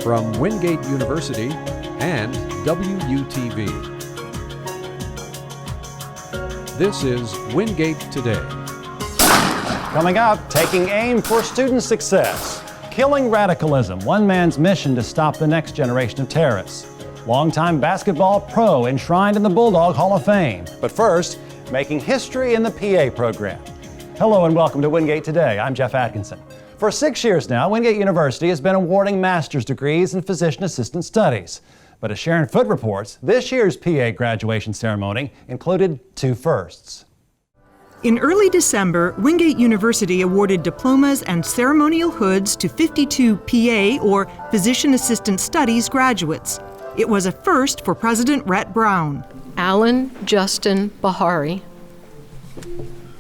from Wingate University and WUTV. This is Wingate Today. Coming up, taking aim for student success. Killing radicalism, one man's mission to stop the next generation of terrorists. Longtime basketball pro enshrined in the Bulldog Hall of Fame. But first, making history in the PA program. Hello and welcome to Wingate Today. I'm Jeff Atkinson. For 6 years now, Wingate University has been awarding master's degrees in physician assistant studies. But as Sharon Foote reports, this year's PA graduation ceremony included two firsts. In early December, Wingate University awarded diplomas and ceremonial hoods to 52 PA or Physician Assistant Studies graduates. It was a first for President Rhett Brown. Alan Justin Bahari.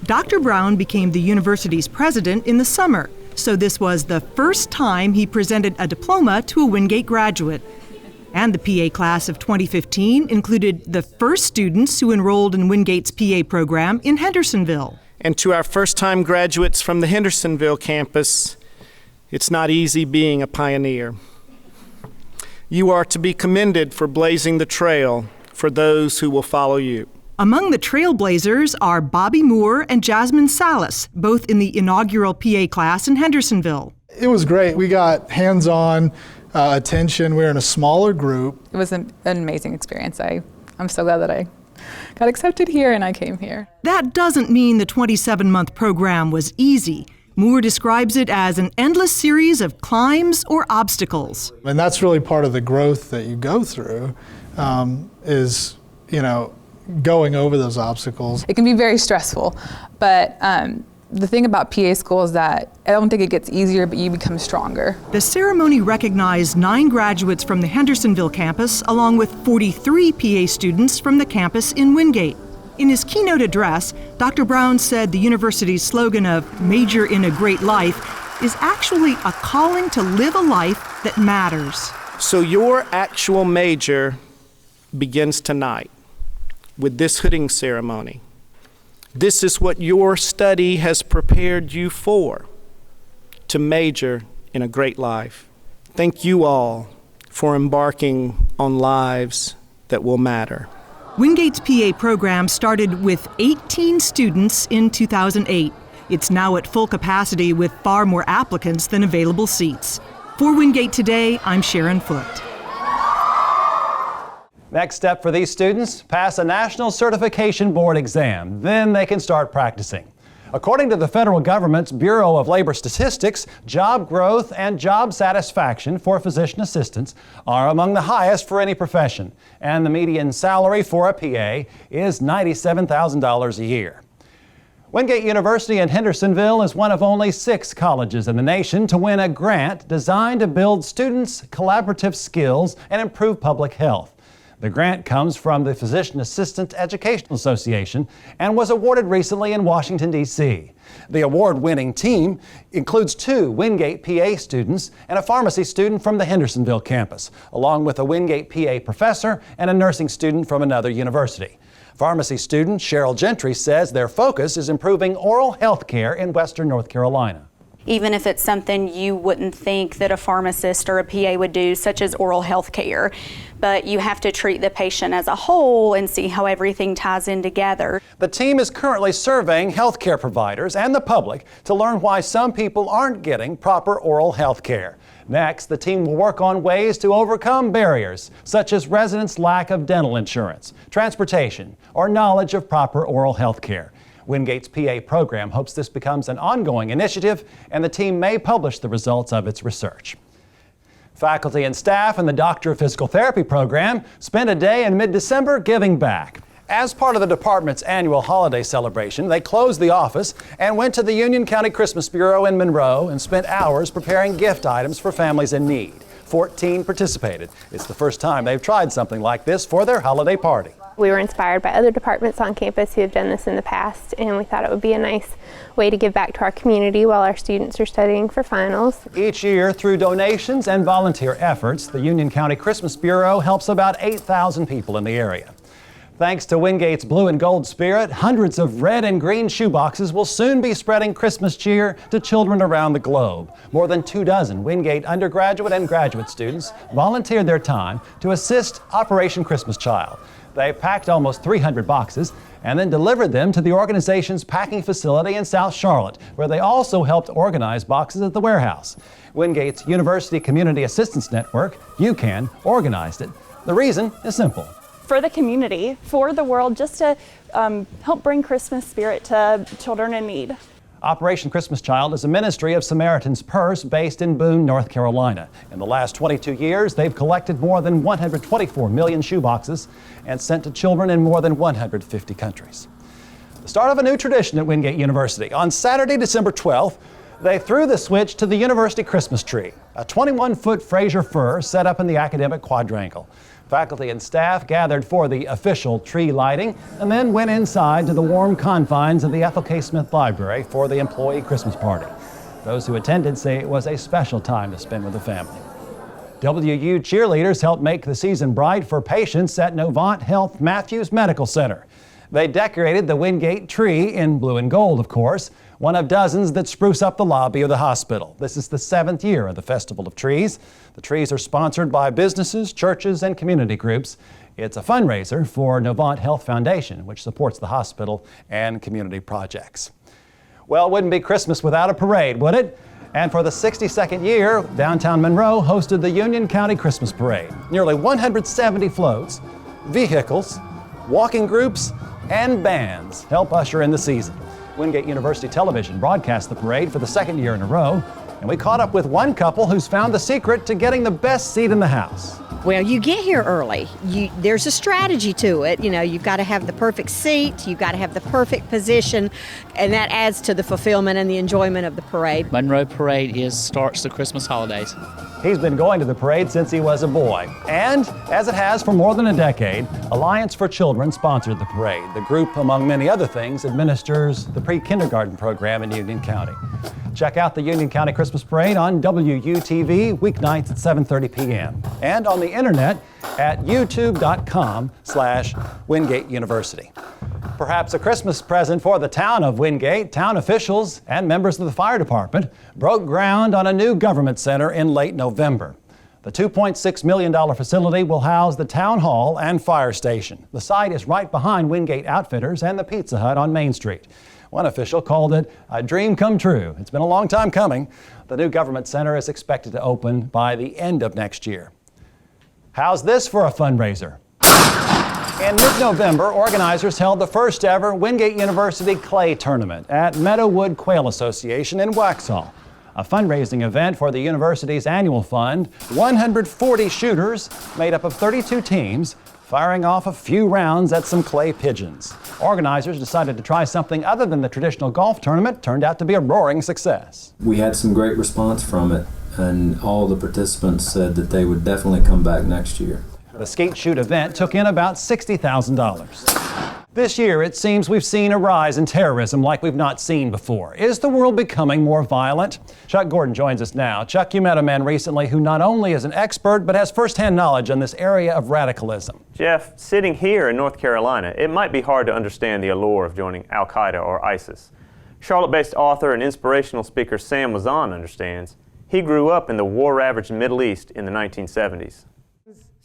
Dr. Brown became the university's president in the summer, so this was the first time he presented a diploma to a Wingate graduate. And the PA class of 2015 included the first students who enrolled in Wingate's PA program in Hendersonville. And to our first-time graduates from the Hendersonville campus, it's not easy being a pioneer. You are to be commended for blazing the trail for those who will follow you. Among the trailblazers are Bobby Moore and Jasmine Salas, both in the inaugural PA class in Hendersonville. It was great. We got hands-on attention. We were in a smaller group. It was an amazing experience. I'm so glad that I got accepted here and I came here. That doesn't mean the 27-month program was easy. Moore describes it as an endless series of climbs or obstacles. And that's really part of the growth that you go through, is, going over those obstacles. It can be very stressful, but the thing about PA school is that I don't think it gets easier, but you become stronger. The ceremony recognized 9 graduates from the Hendersonville campus, along with 43 PA students from the campus in Wingate. In his keynote address, Dr. Brown said the university's slogan of "Major in a Great Life" is actually a calling to live a life that matters. So your actual major begins tonight with this hooding ceremony. This is what your study has prepared you for, to major in a great life. Thank you all for embarking on lives that will matter. Wingate's PA program started with 18 students in 2008. It's now at full capacity with far more applicants than available seats. For Wingate Today, I'm Sharon Foote. Next step for these students, pass a National Certification Board exam. Then they can start practicing. According to the federal government's Bureau of Labor Statistics, job growth and job satisfaction for physician assistants are among the highest for any profession. And the median salary for a PA is $97,000 a year. Wingate University in Hendersonville is one of only 6 colleges in the nation to win a grant designed to build students' collaborative skills and improve public health. The grant comes from the Physician Assistant Educational Association and was awarded recently in Washington, D.C. The award-winning team includes 2 Wingate PA students and a pharmacy student from the Hendersonville campus, along with a Wingate PA professor and a nursing student from another university. Pharmacy student Cheryl Gentry says their focus is improving oral health care in Western North Carolina. Even if it's something you wouldn't think that a pharmacist or a PA would do, such as oral health care. But you have to treat the patient as a whole and see how everything ties in together. The team is currently surveying healthcare providers and the public to learn why some people aren't getting proper oral health care. Next, the team will work on ways to overcome barriers, such as residents' lack of dental insurance, transportation, or knowledge of proper oral health care. Wingate's PA program hopes this becomes an ongoing initiative, and the team may publish the results of its research. Faculty and staff in the Doctor of Physical Therapy program spent a day in mid-December giving back. As part of the department's annual holiday celebration, they closed the office and went to the Union County Christmas Bureau in Monroe and spent hours preparing gift items for families in need. 14 participated. It's the first time they've tried something like this for their holiday party. We were inspired by other departments on campus who have done this in the past, and we thought it would be a nice way to give back to our community while our students are studying for finals. Each year, through donations and volunteer efforts, the Union County Christmas Bureau helps about 8,000 people in the area. Thanks to Wingate's blue and gold spirit, hundreds of red and green shoeboxes will soon be spreading Christmas cheer to children around the globe. More than 24 Wingate undergraduate and graduate students volunteered their time to assist Operation Christmas Child. They packed almost 300 boxes and then delivered them to the organization's packing facility in South Charlotte, where they also helped organize boxes at the warehouse. Wingate's University Community Assistance Network, UCAN, organized it. The reason is simple. For the community, for the world, just to help bring Christmas spirit to children in need. Operation Christmas Child is a ministry of Samaritan's Purse based in Boone, North Carolina. In the last 22 years, they've collected more than 124 million shoeboxes and sent to children in more than 150 countries. The start of a new tradition at Wingate University. On Saturday, December 12th, they threw the switch to the university Christmas tree, a 21-foot Fraser fir set up in the academic quadrangle. Faculty and staff gathered for the official tree lighting and then went inside to the warm confines of the Ethel K. Smith Library for the employee Christmas party. Those who attended say it was a special time to spend with the family. WU cheerleaders helped make the season bright for patients at Novant Health Matthews Medical Center. They decorated the Wingate tree in blue and gold, of course, one of dozens that spruce up the lobby of the hospital. This is the 7th year of the Festival of Trees. The trees are sponsored by businesses, churches, and community groups. It's a fundraiser for Novant Health Foundation, which supports the hospital and community projects. Well, it wouldn't be Christmas without a parade, would it? And for the 62nd year, downtown Monroe hosted the Union County Christmas Parade. Nearly 170 floats, vehicles, walking groups, and bands help usher in the season. Wingate University Television broadcast the parade for the 2nd year in a row, and we caught up with one couple who's found the secret to getting the best seat in the house. Well, you get here early. There's a strategy to it. You know, you've got to have the perfect seat, you've got to have the perfect position, and that adds to the fulfillment and the enjoyment of the parade. Monroe Parade starts the Christmas holidays. He's been going to the parade since he was a boy. And, as it has for more than a decade, Alliance for Children sponsored the parade. The group, among many other things, administers the pre-kindergarten program in Union County. Check out the Union County Christmas Parade on WUTV weeknights at 7:30 p.m. and on the internet at youtube.com/Wingate University. Perhaps a Christmas present for the town of Wingate. Town officials and members of the fire department broke ground on a new government center in late November. The $2.6 million facility will house the town hall and fire station. The site is right behind Wingate Outfitters and the Pizza Hut on Main Street. One official called it a dream come true. It's been a long time coming. The new government center is expected to open by the end of next year. How's this for a fundraiser? In mid-November, organizers held the first ever Wingate University Clay Tournament at Meadowwood Quail Association in Waxhaw, a fundraising event for the university's annual fund. 140 shooters made up of 32 teams firing off a few rounds at some clay pigeons. Organizers decided to try something other than the traditional golf tournament. Turned out to be a roaring success. We had some great response from it, and all the participants said that they would definitely come back next year. The Skeet Shoot event took in about $60,000. This year, it seems we've seen a rise in terrorism like we've not seen before. Is the world becoming more violent? Chuck Gordon joins us now. Chuck, you met a man recently who not only is an expert, but has firsthand knowledge on this area of radicalism. Jeff, sitting here in North Carolina, it might be hard to understand the allure of joining Al-Qaeda or ISIS. Charlotte-based author and inspirational speaker Sam Wazan understands. He grew up in the war-ravaged Middle East in the 1970s.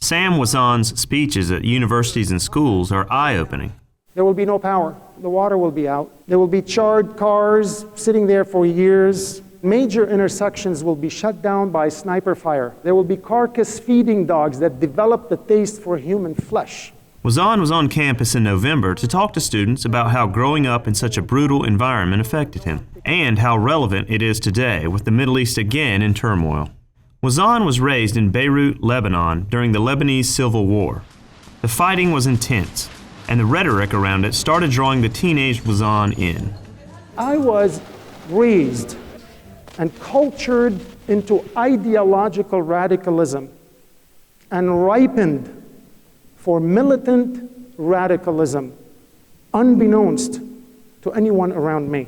Sam Wazan's speeches at universities and schools are eye-opening. There will be no power. The water will be out. There will be charred cars sitting there for years. Major intersections will be shut down by sniper fire. There will be carcass feeding dogs that develop the taste for human flesh. Wazan was on campus in November to talk to students about how growing up in such a brutal environment affected him, and how relevant it is today with the Middle East again in turmoil. Wazan was raised in Beirut, Lebanon during the Lebanese Civil War. The fighting was intense, and the rhetoric around it started drawing the teenage Wazan in. I was raised and cultured into ideological radicalism and ripened for militant radicalism, unbeknownst to anyone around me,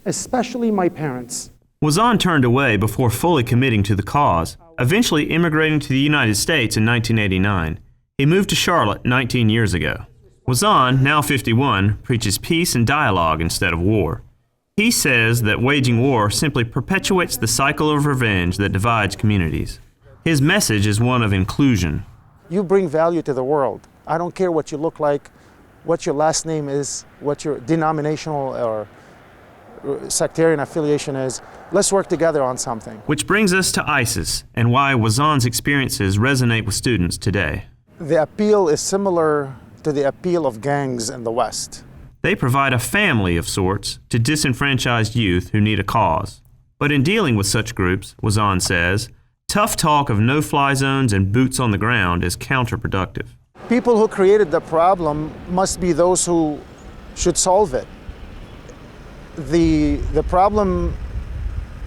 especially my parents. Wazan turned away before fully committing to the cause, eventually immigrating to the United States in 1989. He moved to Charlotte 19 years ago. Wazan, now 51, preaches peace and dialogue instead of war. He says that waging war simply perpetuates the cycle of revenge that divides communities. His message is one of inclusion. You bring value to the world. I don't care what you look like, what your last name is, what your denominational or sectarian affiliation is. Let's work together on something. Which brings us to ISIS and why Wazan's experiences resonate with students today. The appeal is similar to the appeal of gangs in the West. They provide a family of sorts to disenfranchised youth who need a cause. But in dealing with such groups, Wazan says, tough talk of no-fly zones and boots on the ground is counterproductive. People who created the problem must be those who should solve it. The problem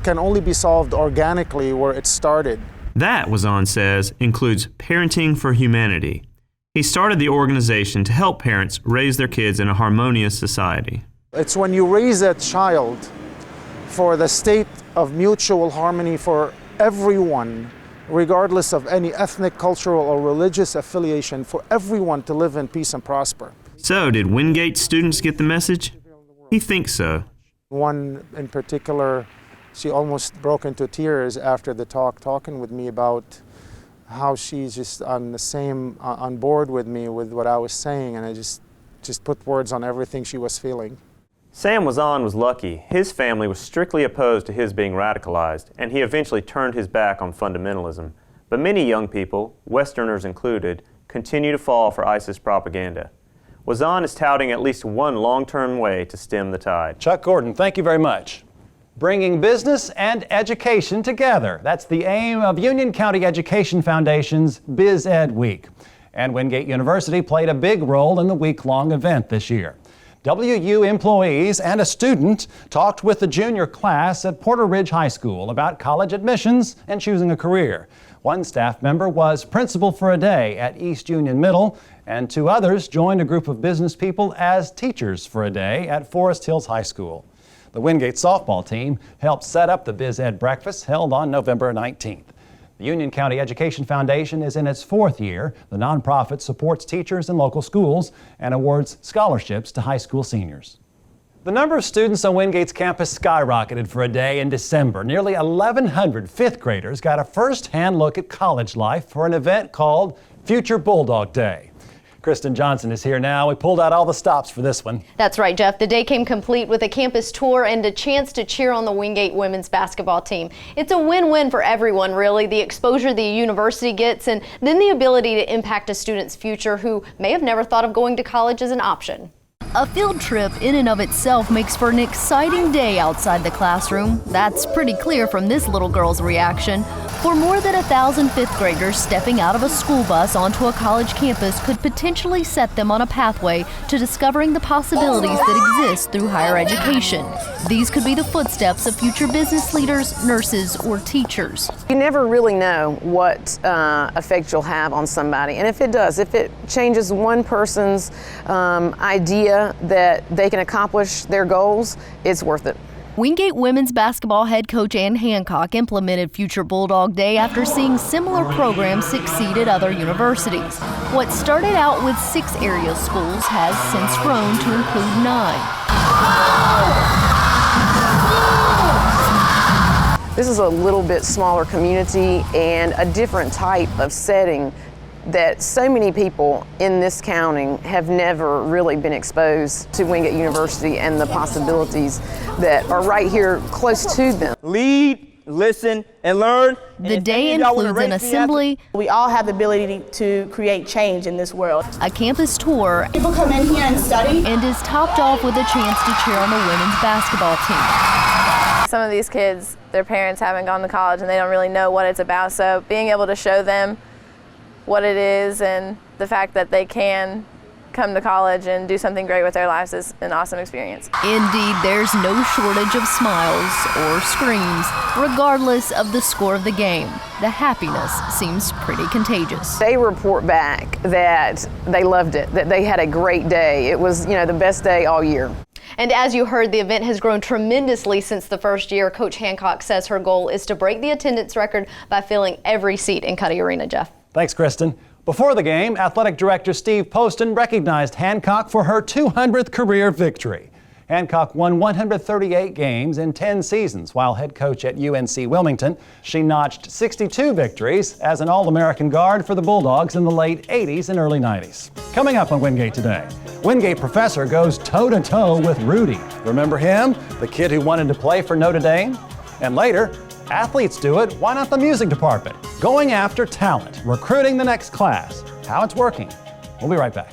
can only be solved organically where it started. That, Wazan says, includes Parenting for Humanity. He started the organization to help parents raise their kids in a harmonious society. It's when you raise a child for the state of mutual harmony for everyone, regardless of any ethnic, cultural, or religious affiliation, for everyone to live in peace and prosper. So, did Wingate students get the message? He thinks so. One in particular, she almost broke into tears after the talk, talking with me about how she's just on board with me with what I was saying, and I just put words on everything she was feeling. Sam Wazan was lucky. His family was strictly opposed to his being radicalized, and he eventually turned his back on fundamentalism. But many young people, Westerners included, continue to fall for ISIS propaganda. Wazan is touting at least one long-term way to stem the tide. Chuck Gordon, thank you very much. Bringing business and education together. That's the aim of Union County Education Foundation's Biz Ed Week. And Wingate University played a big role in the week-long event this year. WU employees and a student talked with the junior class at Porter Ridge High School about college admissions and choosing a career. One staff member was principal for a day at East Union Middle, and two others joined a group of business people as teachers for a day at Forest Hills High School. The Wingate softball team helped set up the Biz Ed breakfast held on November 19th. The Union County Education Foundation is in its fourth year. The nonprofit supports teachers in local schools and awards scholarships to high school seniors. The number of students on Wingate's campus skyrocketed for a day in December. Nearly 1,100 fifth graders got a first-hand look at college life for an event called Future Bulldog Day. Kristen Johnson is here now. We pulled out all the stops for this one. That's right, Jeff. The day came complete with a campus tour and a chance to cheer on the Wingate women's basketball team. It's a win-win for everyone, really. The exposure the university gets and then the ability to impact a student's future who may have never thought of going to college as an option. A field trip in and of itself makes for an exciting day outside the classroom. That's pretty clear from this little girl's reaction. For more than 1,000 fifth graders, stepping out of a school bus onto a college campus could potentially set them on a pathway to discovering the possibilities that exist through higher education. These could be the footsteps of future business leaders, nurses, or teachers. You never really know what effect you'll have on somebody, and if it does, if it changes one person's idea that they can accomplish their goals, it's worth it. Wingate women's basketball head coach Ann Hancock implemented Future Bulldog Day after seeing similar programs succeed at other universities. What started out with 6 area schools has since grown to include 9. This is a little bit smaller community and a different type of setting that so many people in this county have never really been exposed to Wingate University and the possibilities that are right here close to them. Lead, listen, and learn. The day includes an assembly. We all have the ability to create change in this world. A campus tour. People come in here and study. And is topped off with a chance to cheer on the women's basketball team. Some of these kids, their parents haven't gone to college and they don't really know what it's about, so being able to show them what it is and the fact that they can come to college and do something great with their lives is an awesome experience. Indeed, there's no shortage of smiles or screams, regardless of the score of the game. The happiness seems pretty contagious. They report back that they loved it, that they had a great day. It was, the best day all year. And as you heard, the event has grown tremendously since the first year. Coach Hancock says her goal is to break the attendance record by filling every seat in Cuddy Arena, Jeff. Thanks, Kristen. Before the game, Athletic Director Steve Poston recognized Hancock for her 200th career victory. Hancock won 138 games in 10 seasons. While head coach at UNC Wilmington, she notched 62 victories as an All-American guard for the Bulldogs in the late 80s and early 90s. Coming up on Wingate Today, Wingate professor goes toe-to-toe with Rudy. Remember him? The kid who wanted to play for Notre Dame? And later, athletes do it. Why not the music department? Going after talent, recruiting the next class. How it's working. We'll be right back.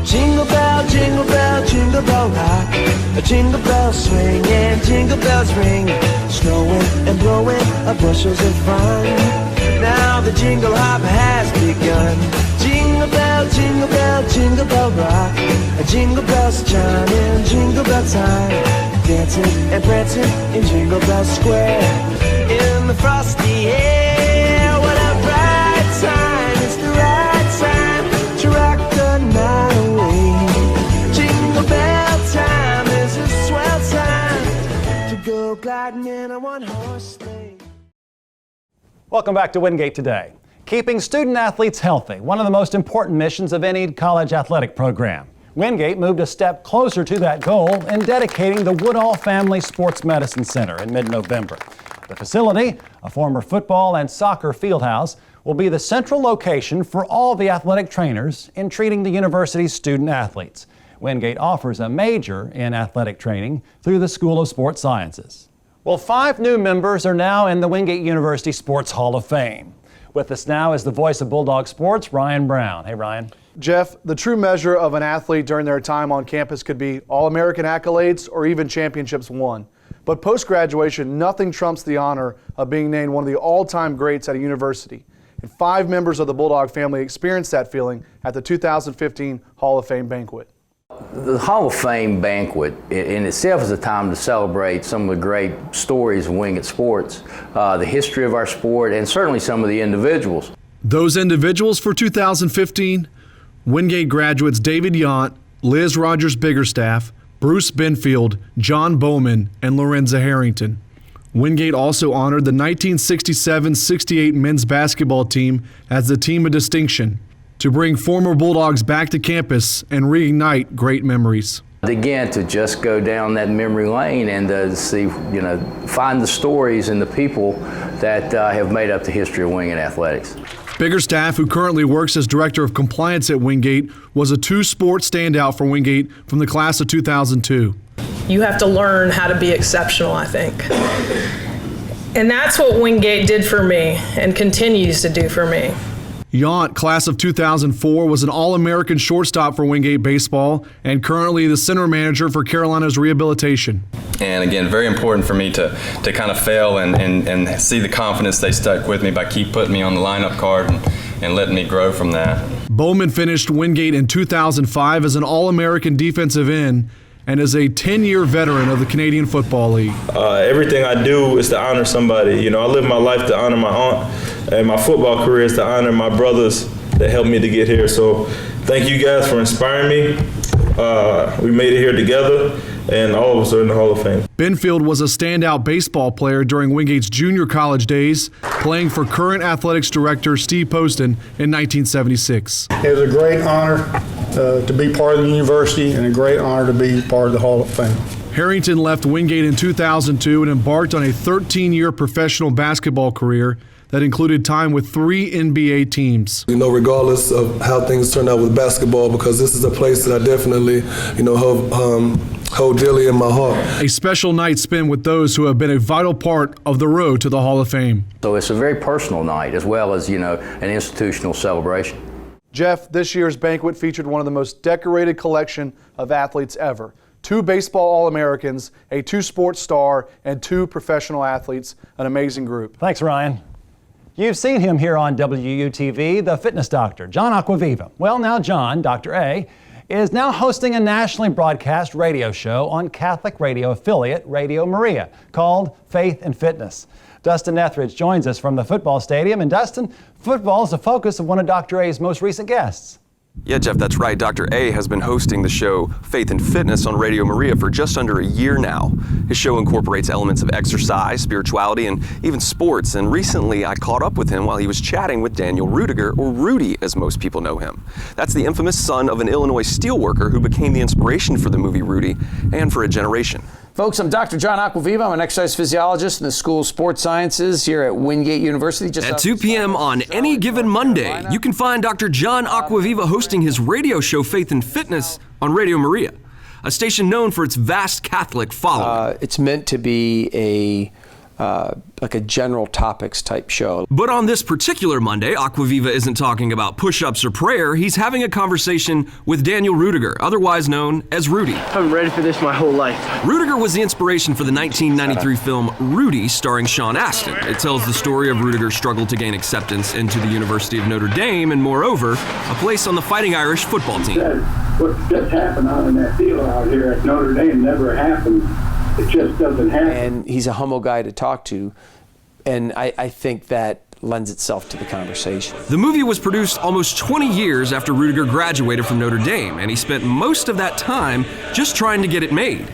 Jingle bell, jingle bell rock. A jingle bell swing and jingle bells ring. Snowing and blowing bushels of fun. Now the jingle hop has begun. Jingle bell, jingle bell, jingle bell rock. A jingle bells chiming, jingle bell time. Dancing and prancing in Jingle Bell Square. In the frosty air, what a bright time. It's the right time to rock the night away. Jingle bell time is a swell time to go gliding in a one-horse sleigh. Welcome back to Wingate Today. Keeping student athletes healthy, one of the most important missions of any college athletic program. Wingate moved a step closer to that goal in dedicating the Woodall Family Sports Medicine Center in mid-November. The facility, a former football and soccer fieldhouse, will be the central location for all the athletic trainers in treating the university's student athletes. Wingate offers a major in athletic training through the School of Sports Sciences. Well, 5 new members are now in the Wingate University Sports Hall of Fame. With us now is the voice of Bulldog Sports, Ryan Brown. Hey, Ryan. Jeff, the true measure of an athlete during their time on campus could be All-American accolades or even championships won. But post-graduation, nothing trumps the honor of being named one of the all-time greats at a university. And 5 members of the Bulldog family experienced that feeling at the 2015 Hall of Fame banquet. The Hall of Fame banquet in itself is a time to celebrate some of the great stories of Wingate sports, the history of our sport, and certainly some of the individuals. Those individuals for 2015, Wingate graduates David Yount, Liz Rogers-Biggerstaff, Bruce Benfield, John Bowman, and Lorenza Harrington. Wingate also honored the 1967-68 men's basketball team as the team of distinction to bring former Bulldogs back to campus and reignite great memories. Again, to just go down that memory lane and to see, find the stories and the people that have made up the history of Wingate athletics. Biggerstaff, who currently works as Director of Compliance at Wingate, was a 2-sport standout for Wingate from the class of 2002. You have to learn how to be exceptional, I think. And that's what Wingate did for me and continues to do for me. Yount, class of 2004, was an All-American shortstop for Wingate baseball and currently the center manager for Carolina's rehabilitation. And again, very important for me to kind of fail and see the confidence they stuck with me by keep putting me on the lineup card and letting me grow from that. Bowman finished Wingate in 2005 as an All-American defensive end and is a 10-year veteran of the Canadian Football League. Everything I do is to honor somebody. I live my life to honor my aunt, and my football career is to honor my brothers that helped me to get here. So thank you guys for inspiring me. We made it here together, and all of us are in the Hall of Fame. Benfield was a standout baseball player during Wingate's junior college days, playing for current athletics director Steve Poston in 1976. It was a great honor to be part of the university and a great honor to be part of the Hall of Fame. Harrington left Wingate in 2002 and embarked on a 13-year professional basketball career that included time with 3 NBA teams. Regardless of how things turn out with basketball, because this is a place that I definitely, hold dearly in my heart. A special night spent with those who have been a vital part of the road to the Hall of Fame. So it's a very personal night as well as, an institutional celebration. Jeff, this year's banquet featured one of the most decorated collection of athletes ever. 2 baseball All-Americans, a 2-sport star, and 2 professional athletes, an amazing group. Thanks, Ryan. You've seen him here on WUTV, the fitness doctor, John Acquaviva. Well, now John, Dr. A, is now hosting a nationally broadcast radio show on Catholic radio affiliate Radio Maria called Faith and Fitness. Dustin Etheridge joins us from the football stadium. And Dustin, football is the focus of one of Dr. A's most recent guests. Yeah, Jeff, that's right. Dr. A has been hosting the show Faith and Fitness on Radio Maria for just under a year now. His show incorporates elements of exercise, spirituality, and even sports. And recently I caught up with him while he was chatting with Daniel Rudiger, or Rudy as most people know him. That's the infamous son of an Illinois steelworker who became the inspiration for the movie Rudy and for a generation. Folks, I'm Dr. John Acquaviva. I'm an exercise physiologist in the School of Sports Sciences here at Wingate University. At 2 p.m. on any given Monday, you can find Dr. John Acquaviva hosting his radio show Faith and Fitness on Radio Maria, a station known for its vast Catholic following. It's meant to be like a general topics type show. But on this particular Monday, Acquaviva isn't talking about push-ups or prayer. He's having a conversation with Daniel Rudiger, otherwise known as Rudy. I've been ready for this my whole life. Rudiger was the inspiration for the 1993 film Rudy, starring Sean Astin. It tells the story of Rudiger's struggle to gain acceptance into the University of Notre Dame and, moreover, a place on the Fighting Irish football team. What just happened out in that field out here at Notre Dame never happened. It just doesn't happen. And he's a humble guy to talk to, and I think that lends itself to the conversation. The movie was produced almost 20 years after Rudiger graduated from Notre Dame, and he spent most of that time just trying to get it made.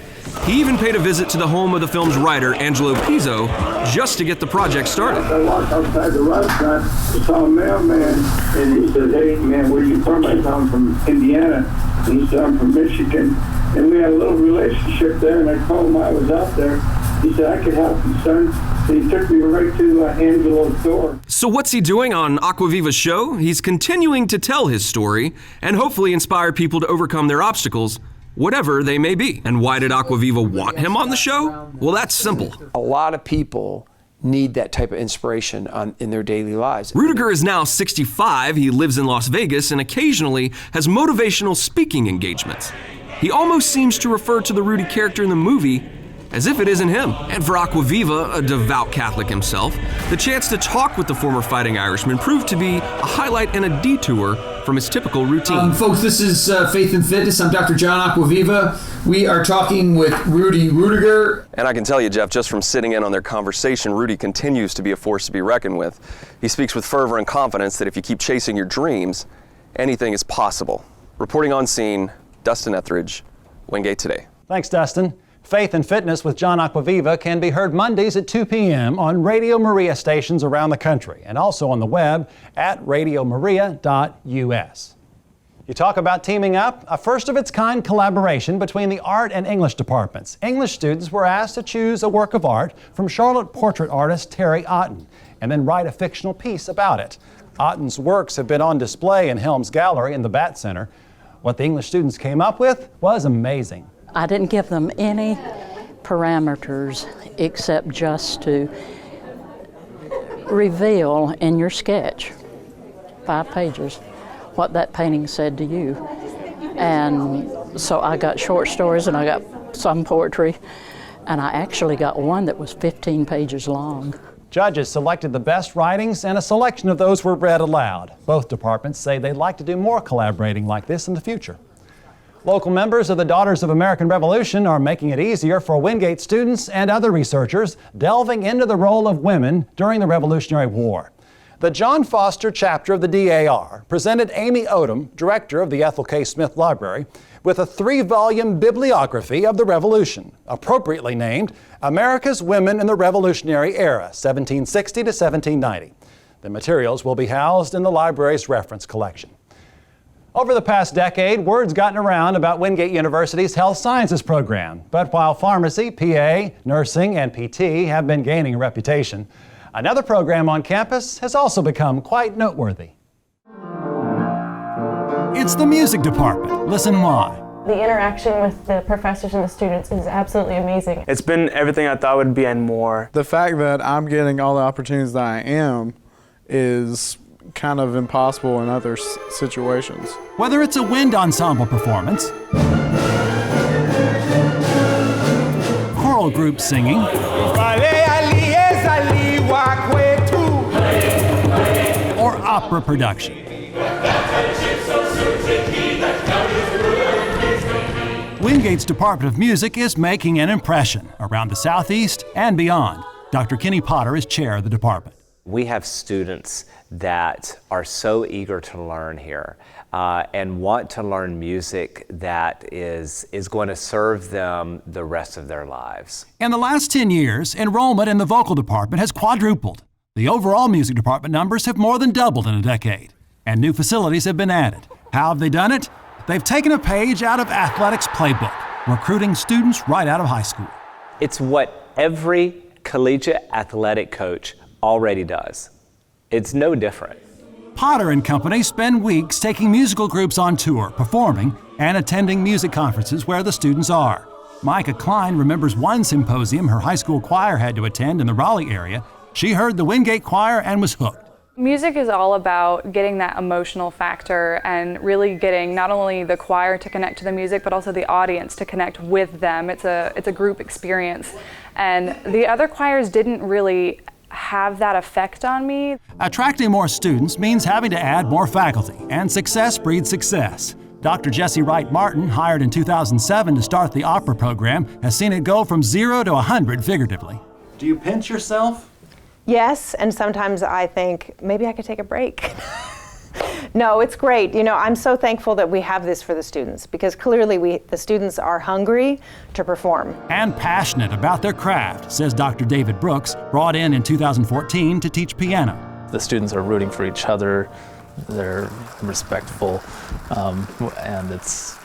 He even paid a visit to the home of the film's writer, Angelo Pizzo, just to get the project started. I walked outside the restaurant, I saw a mailman, and he said, "Hey, man, where are you from?" I said, "I'm from Indiana." And he said, "I'm from Michigan." And we had a little relationship there, and I told him I was out there. He said, "I could help you, son." And he took me right to Angelo's door. So what's he doing on Acquaviva's show? He's continuing to tell his story and hopefully inspire people to overcome their obstacles, whatever they may be. And why did Acquaviva want him on the show? Well, that's simple. A lot of people need that type of inspiration in their daily lives. Rudiger is now 65, he lives in Las Vegas, and occasionally has motivational speaking engagements. He almost seems to refer to the Rudy character in the movie as if it isn't him. And for Acquaviva, a devout Catholic himself, the chance to talk with the former Fighting Irishman proved to be a highlight and a detour from his typical routine. Folks, this is Faith and Fitness. I'm Dr. John Acquaviva. We are talking with Rudy Rudiger. And I can tell you, Jeff, just from sitting in on their conversation, Rudy continues to be a force to be reckoned with. He speaks with fervor and confidence that if you keep chasing your dreams, anything is possible. Reporting on scene, Dustin Etheridge, Wingate Today. Thanks, Dustin. Faith and Fitness with John Acquaviva can be heard Mondays at 2 p.m. on Radio Maria stations around the country and also on the web at radiomaria.us. You talk about teaming up, a first-of-its-kind collaboration between the art and English departments. English students were asked to choose a work of art from Charlotte portrait artist Terry Otten and then write a fictional piece about it. Otten's works have been on display in Helms Gallery in the Bat Center. What the English students came up with was amazing. I didn't give them any parameters except just to reveal in your sketch, 5 pages, what that painting said to you. And so I got short stories and I got some poetry, and I actually got one that was 15 pages long. Judges selected the best writings, and a selection of those were read aloud. Both departments say they'd like to do more collaborating like this in the future. Local members of the Daughters of American Revolution are making it easier for Wingate students and other researchers delving into the role of women during the Revolutionary War. The John Foster chapter of the DAR presented Amy Odom, director of the Ethel K. Smith Library, with a 3-volume bibliography of the Revolution, appropriately named America's Women in the Revolutionary Era, 1760 to 1790. The materials will be housed in the library's reference collection. Over the past decade, word's gotten around about Wingate University's health sciences program. But while pharmacy, PA, nursing, and PT have been gaining a reputation, another program on campus has also become quite noteworthy. It's the music department. Listen why. The interaction with the professors and the students is absolutely amazing. It's been everything I thought it would be and more. The fact that I'm getting all the opportunities that I am is kind of impossible in other situations. Whether it's a wind ensemble performance, choral group singing, or opera production. Wingate's Department of Music is making an impression around the Southeast and beyond. Dr. Kenny Potter is chair of the department. We have students that are so eager to learn here and want to learn music that is going to serve them the rest of their lives. In the last 10 years, enrollment in the vocal department has quadrupled. The overall music department numbers have more than doubled in a decade, and new facilities have been added. How have they done it? They've taken a page out of athletics playbook, recruiting students right out of high school. It's what every collegiate athletic coach already does. It's no different. Potter and company spend weeks taking musical groups on tour, performing, and attending music conferences where the students are. Micah Klein remembers one symposium her high school choir had to attend in the Raleigh area. She heard the Wingate choir and was hooked. Music is all about getting that emotional factor and really getting not only the choir to connect to the music, but also the audience to connect with them. It's a group experience. And the other choirs didn't really have that effect on me. Attracting more students means having to add more faculty, and success breeds success. Dr. Jesse Wright Martin, hired in 2007 to start the opera program, has seen it go from 0 to 100 figuratively. Do you pinch yourself? Yes, and sometimes I think maybe I could take a break. No, it's great. You know, I'm so thankful that we have this for the students, because clearly the students are hungry to perform. And passionate about their craft, says Dr. David Brooks, brought in 2014 to teach piano. The students are rooting for each other, they're respectful, and it's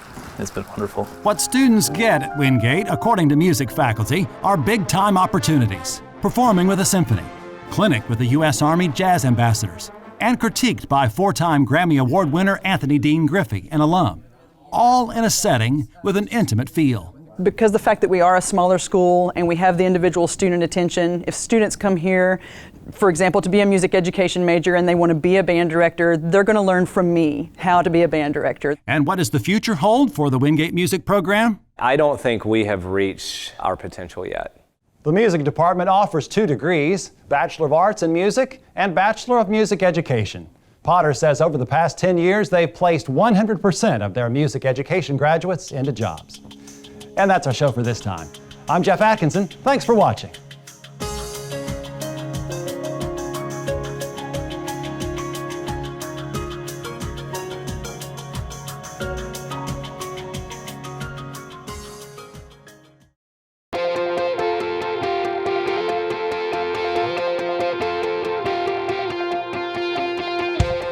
been wonderful. What students get at Wingate, according to music faculty, are big-time opportunities. Performing with a symphony, clinic with the U.S. Army Jazz Ambassadors, and critiqued by 4-time Grammy Award winner Anthony Dean Griffey, an alum, all in a setting with an intimate feel. Because the fact that we are a smaller school and we have the individual student attention, if students come here, for example, to be a music education major and they want to be a band director, they're going to learn from me how to be a band director. And what does the future hold for the Wingate Music program? I don't think we have reached our potential yet. The music department offers 2 degrees, Bachelor of Arts in Music and Bachelor of Music Education. Potter says over the past 10 years, they've placed 100% of their music education graduates into jobs. And that's our show for this time. I'm Jeff Atkinson. Thanks for watching.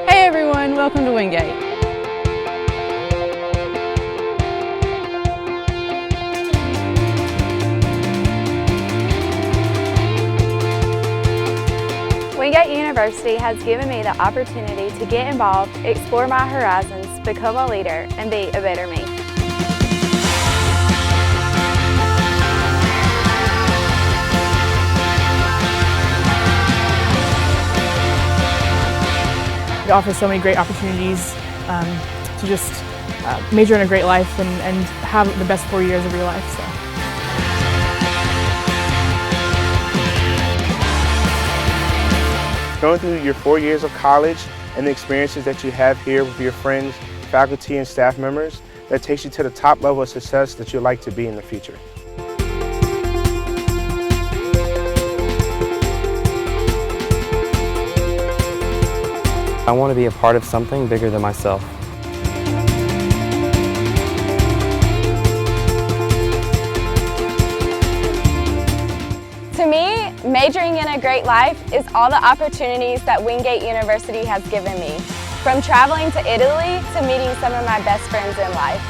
Hey everyone, welcome to Wingate. Wingate University has given me the opportunity to get involved, explore my horizons, become a leader, and be a better me. It offers so many great opportunities to just major in a great life and have the best 4 years of your life. So. Going through your 4 years of college and the experiences that you have here with your friends, faculty, and staff members, that takes you to the top level of success that you'd like to be in the future. I want to be a part of something bigger than myself. To me, majoring in a great life is all the opportunities that Wingate University has given me, from traveling to Italy to meeting some of my best friends in life.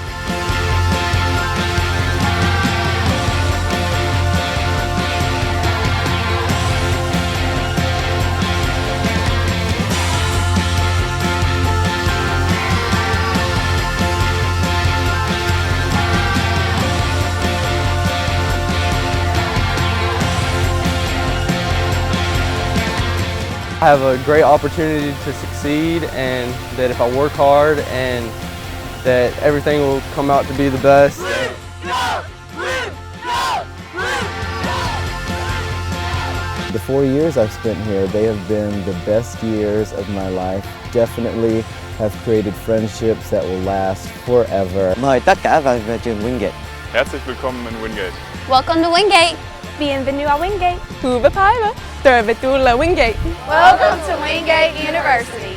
I have a great opportunity to succeed, and that if I work hard and that everything will come out to be the best. The 4 years I've spent here, they have been the best years of my life. Definitely have created friendships that will last forever. Mời tất cả vào trường Wingate. Herzlich willkommen in Wingate. Welcome to Wingate. Bienvenue à Wingate. Huva Paiva. Betul, Wingate. Welcome to Wingate University.